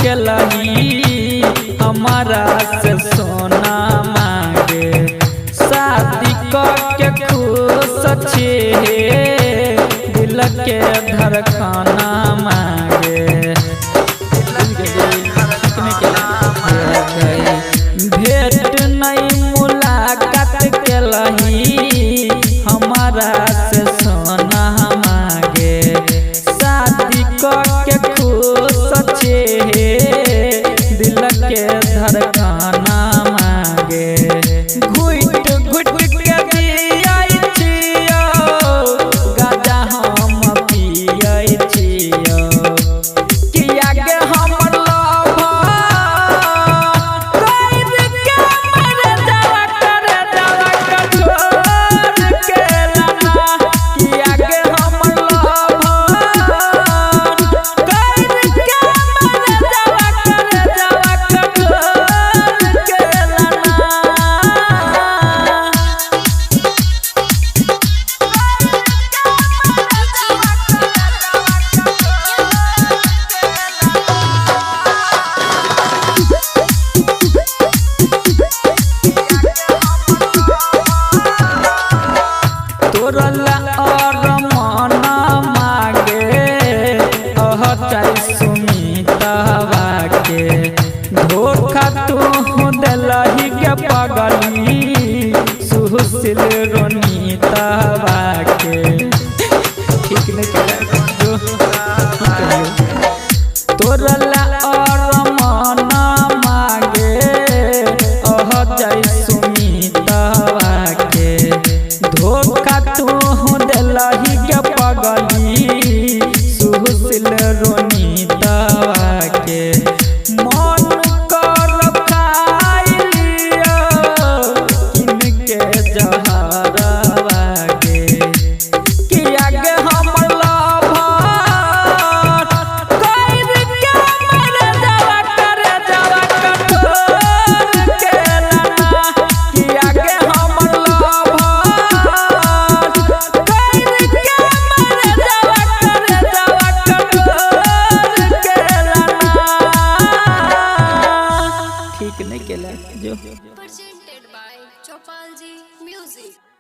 के लही हमारा से सोना मांगे शादी के खुश छे दिल के धड़कना मांगे भेंट नहीं मुलाकात के लही हमारा से सोना मांगे शादी के खुश छे दिल के धड़कना मांगे घुट घुट के जियै छियो गाजा हम पियै छियो किया के हमर और मन मांगे सुमितवा के धोखा तू दिलही के पगली सुशील रोनीतवा के ठीक नहीं तोरला और मन मांगे सुमितवा के धोखा तू दिलही के पगली सुशील रोनीतवा के मन कर खाई लियो किनके जहरवा के किया के हमर लभर कर के मर जावा करे जावा कठोर के लाना किया के हमर ठीक नहीं केला जो presented by Chopalji Music।